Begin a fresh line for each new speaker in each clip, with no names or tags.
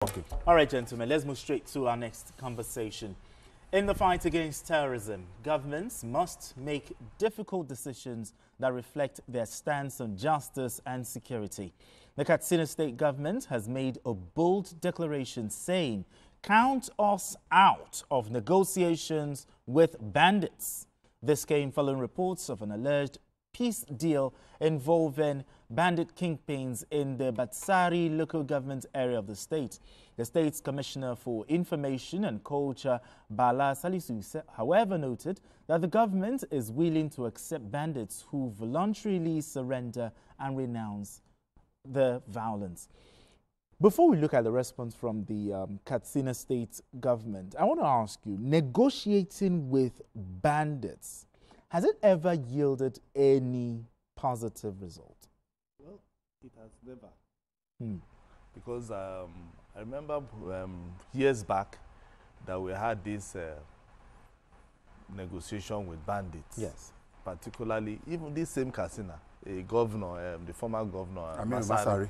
Okay.
All right, gentlemen, let's move straight to our next conversation. In the fight against terrorism, governments must make difficult decisions that reflect their stance on justice and security. The Katsina State Government has made a bold declaration saying, "Count us out of negotiations with bandits." This came following reports of an alleged peace deal involving bandit kingpins in the Batsari Local Government Area of the state. The state's Commissioner for Information and Culture, Batsari Local, however, noted that the government is willing to accept bandits who voluntarily surrender and renounce the violence. Before we look at the response from the Katsina State Government, I want to ask you, negotiating with bandits, has it ever yielded any positive result?
Well, it has never. Because I remember years back that we had this negotiation with bandits.
Yes.
Particularly, even this same Katsina, a governor, the former governor,
Batsari,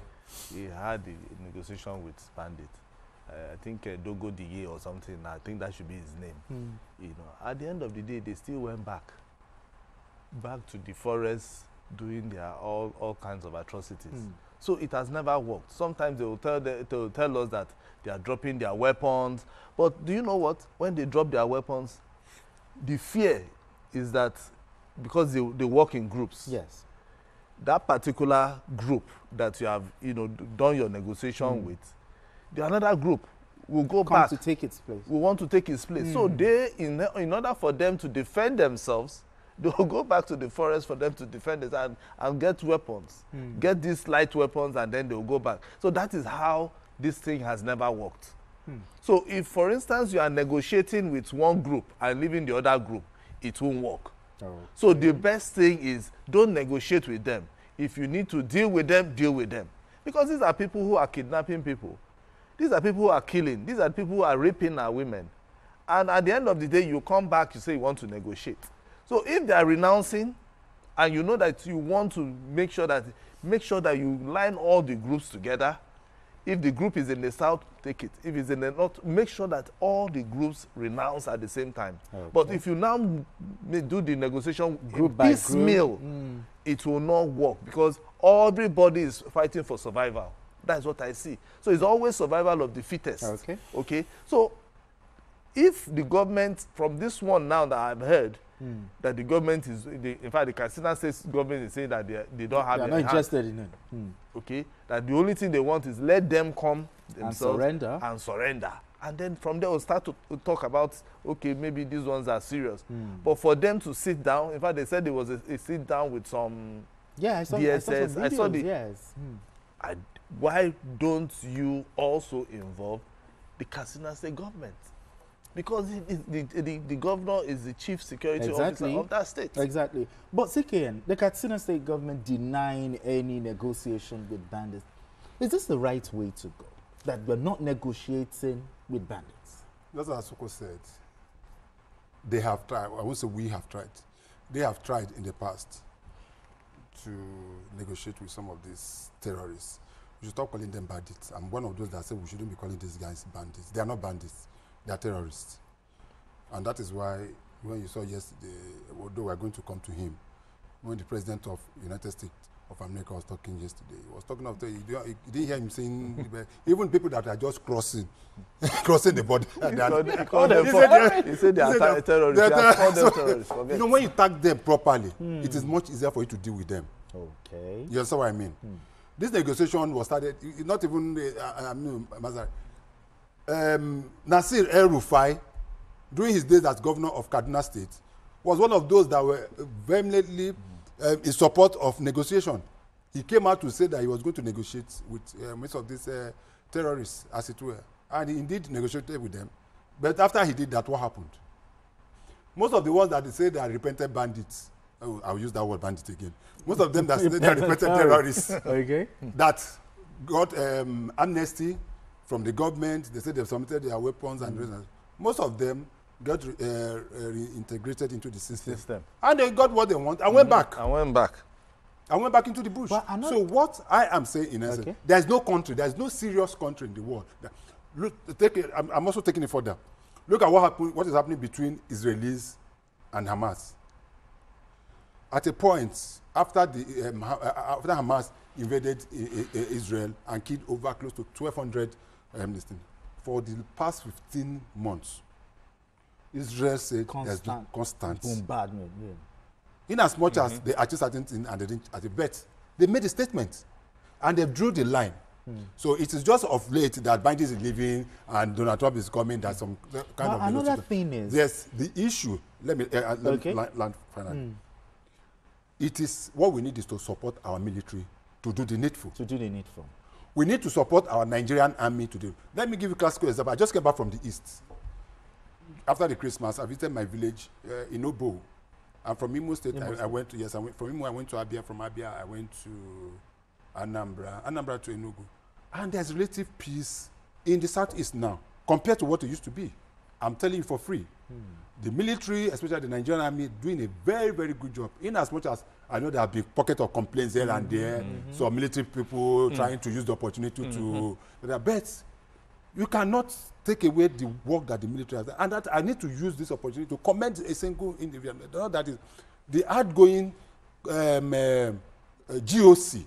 he had a negotiation with bandits. I think Dogo Diye or something. I think that should be his name. You know, at the end of the day, they still went back to the forest, doing their all kinds of atrocities. So it has never worked. Sometimes they will tell us that they are dropping their weapons. But do you know what? When they drop their weapons, the fear is that because they work in groups.
Yes.
That particular group that you have, done your negotiation with, the another group will go back
to take its place.
We want to take its place. So they, in order for them to defend themselves, they will go back to the forest for them to defend it and get weapons, get these light weapons, and then they will go back. So that is how this thing has never worked. So if, for instance, you are negotiating with one group and leaving the other group, it won't work. So the best thing is don't negotiate with them. If you need to deal with them, deal with them. Because these are people who are kidnapping people. These are people who are killing. These are people who are raping our women. And at the end of the day, you come back, you say you want to negotiate. So if they are renouncing, and you know that you want to make sure that you line all the groups together. If the group is in the south, take it. If it's in the north, make sure that all the groups renounce at the same time. Okay. But if you now do the negotiation group by piecemeal, it will not work because everybody is fighting for survival. That's what I see. So it's always survival of the fittest.
Okay.
Okay. So if the government, from this one now that I've heard, that the government is, in fact, the Katsina State government is saying that they don't have.
They are not interested in it.
Okay, that the only thing they want is let them come themselves
and surrender.
And then from there we'll start to talk about, okay, maybe these ones are serious. But for them to sit down, in fact, they said there was a sit down with some DSS. I saw the.
Yes.
Why don't you also involve the Katsina State government? Because the governor is the chief security officer of that state.
Exactly. But CKN, the Katsina State government denying any negotiation with bandits. Is this the right way to go? That we're not negotiating with bandits?
That's what Asuko said. They have tried. I won't say we have tried. They have tried in the past to negotiate with some of these terrorists. We should stop calling them bandits. I'm one of those that say we shouldn't be calling these guys bandits. They are not bandits. They are terrorists. And that is why when you saw yesterday, although we are going to come to him, when the president of United States of America was talking yesterday, he was talking of, you didn't hear him saying, even people that are just crossing the border.
He said they are terrorists.
You know, when you tag them properly, it is much easier for you to deal with them.
Okay.
You understand what I mean? This negotiation was started, not even, Nasir El-Rufai, during his days as governor of Katsina State, was one of those that were vehemently in support of negotiation. He came out to say that he was going to negotiate with most of these terrorists, as it were. And he indeed negotiated with them. But after he did that, what happened? Most of the ones that they say they are repentant bandits, I'll use that word bandit again. Most of them that say they are repentant terrorists that got amnesty from the government. They said they've submitted their weapons and most of them got reintegrated into the system. And they got what they want and went back. I went back into the bush. So what I am saying in essence, there is no country, there is no serious country in the world Look, I'm also taking it further. Look at what is happening between Israelis and Hamas. At a point, after Hamas invaded Israel and killed over close to 1,200 for the past 15 months, Israel said there's been constant
bombardment. Yeah.
In as much as they achieved certain things and they didn't at the bet, they made a statement and they drew the line. So it is just of late that Bandits is leaving and Donald Trump is coming. That some kind of
another thing is
yes, the issue. Let me land finally. It is what we need is to support our military to do the needful. We need to support our Nigerian army to do. Let me give you a classical example. I just came back from the east. After the Christmas, I visited my village in Obo. I'm from Imo State. I went to from Imo I went to Abia. From Abia I went to Anambra to Enugu. And there's relative peace in the southeast now compared to what it used to be. I'm telling you for free. The military, especially the Nigerian army, doing a very, very good job. In as much as I know there have been pockets of complaints here and there, so military people trying to use the opportunity to, but you cannot take away the work that the military has done. And that I need to use this opportunity to commend a single individual. That is the outgoing GOC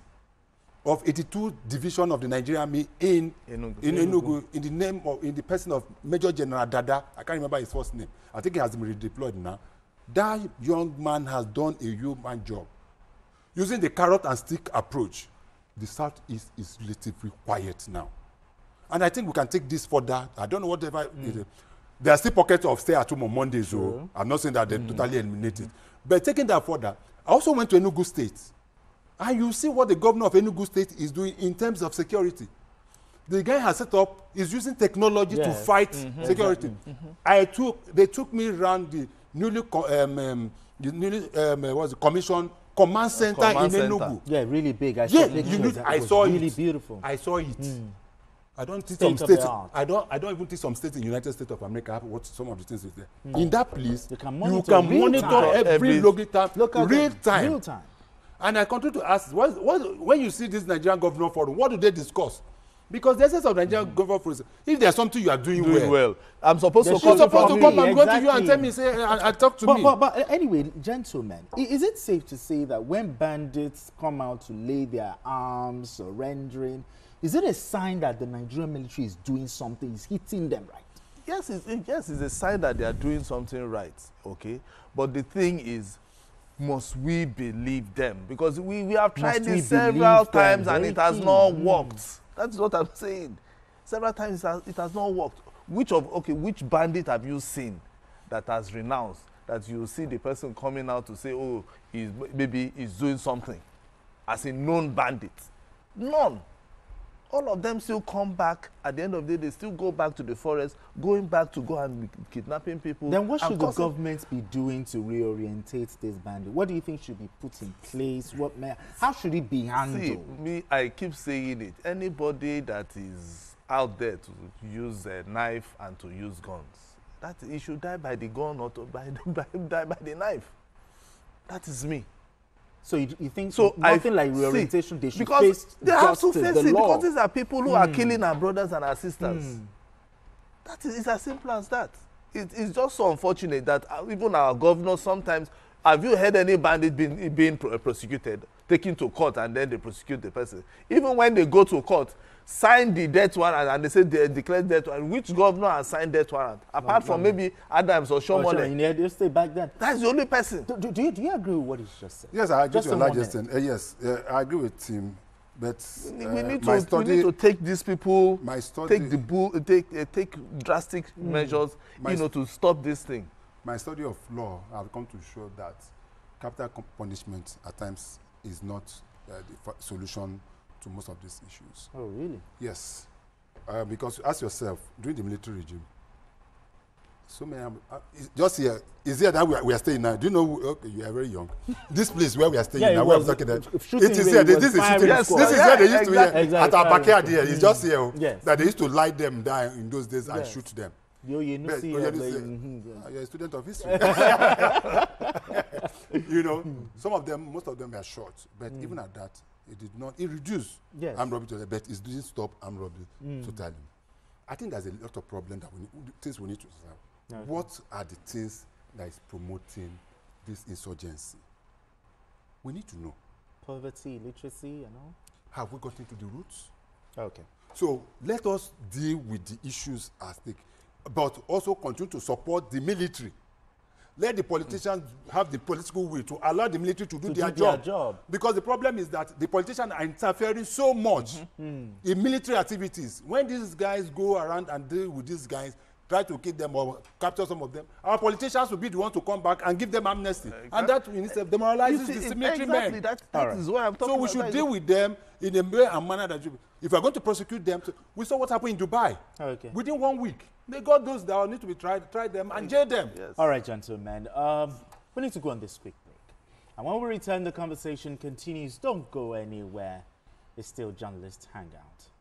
of 82 Division of the Nigerian Army in Enugu, in the name of, in the person of Major General Dada. I can't remember his first name. I think he has been redeployed now. That young man has done a human job. Using the carrot and stick approach, the Southeast is relatively quiet now. And I think we can take this further. I don't know whatever. There are still pockets of stay at home on Mondays, so I'm not saying that they're totally eliminated. But taking that further, I also went to Enugu State. And you see what the governor of Enugu State is doing in terms of security. The guy has set up, is using technology to fight security. They took me around the newly commissioned command center in Enugu.
Yeah, really big. I
saw
really
it.
Beautiful.
I saw it. I don't think some states. I don't even think some states in the United States of America have what some of the things is there. In that place, you can monitor every local real time. And I continue to ask, when you see this Nigerian governor forum, what do they discuss? Because the essence of Nigerian government forum, if there's something you are doing well,
I'm supposed to
come and go to you and tell me, say, and talk to me.
But anyway, gentlemen, is it safe to say that when bandits come out to lay their arms, surrendering, is it a sign that the Nigerian military is doing something, is hitting them right?
Yes, it's a sign that they are doing something right, okay? But the thing is, must we believe them? Because we have tried this several times and it has not worked. That's what I'm saying. Several times it has not worked. Which bandit have you seen that has renounced, that you see the person coming out to say, oh, maybe he's doing something as a known bandit? None. All of them still come back. At the end of the day, they still go back to the forest, going back to go and be kidnapping people.
Then what should the government be doing to reorientate this bandit? What do you think should be put in place? How should it be handled?
See, I keep saying it. Anybody that is out there to use a knife and to use guns, that he should die by the gun or die by the knife. That is me.
So you think nothing like reorientation, they should face
they have to face it,
law.
because these are people who are killing our brothers and our sisters. It's as simple as that. It's just so unfortunate that even our governors sometimes, have you heard any bandit being prosecuted, taken to court, and then they prosecute the person? Even when they go to court, sign the death warrant and they say they declare death warrant. Which governor has signed death warrant? Apart from maybe Adams or Shomole.
In the state back then.
That's the only person.
Do you agree with what he's just said?
Yes, I agree with your largest thing. Yes, I agree with him. But
we need to take these people, take drastic measures, to stop this thing.
My study of law has come to show that capital punishment at times is not the solution to most of these issues.
Oh, really?
Yes. Because ask yourself, during the military regime, so many, just here, is here that we are staying now? Do you know, okay, you are very young. This place where we are staying now, where I'm talking about, it is here, this is shooting. This is where they used to hear, at our backyard here, it's just here, that they used to light them down in those days and shoot them.
You're
a student of history. Some of them, most of them were short, but even at that, it did not, it reduced armed robbery, but it didn't stop armed robbery totally. I think there's a lot of problems that things we need to solve.
Okay.
What are the things that is promoting this insurgency? We need to know.
Poverty, illiteracy, and all.
Have we got into the roots?
Okay.
So let us deal with the issues at stake, but also continue to support the military. Let the politicians have the political will to allow the military to do their job. Because the problem is that the politicians are interfering so much in military activities. When these guys go around and deal with these guys, try to kill them or capture some of them, our politicians will be the ones to come back and give them amnesty. Exactly. And that in itself demoralizes the military men.
That is what I'm talking about.
So we should deal with them in a way and manner that if we are going to prosecute them, we saw what happened in Dubai.
Okay.
Within 1 week, they got those that need to be tried, try them and jail them.
Yes.
All right, gentlemen. We need to go on this quick break. And when we return, the conversation continues. Don't go anywhere. It's still Journalist Hangout.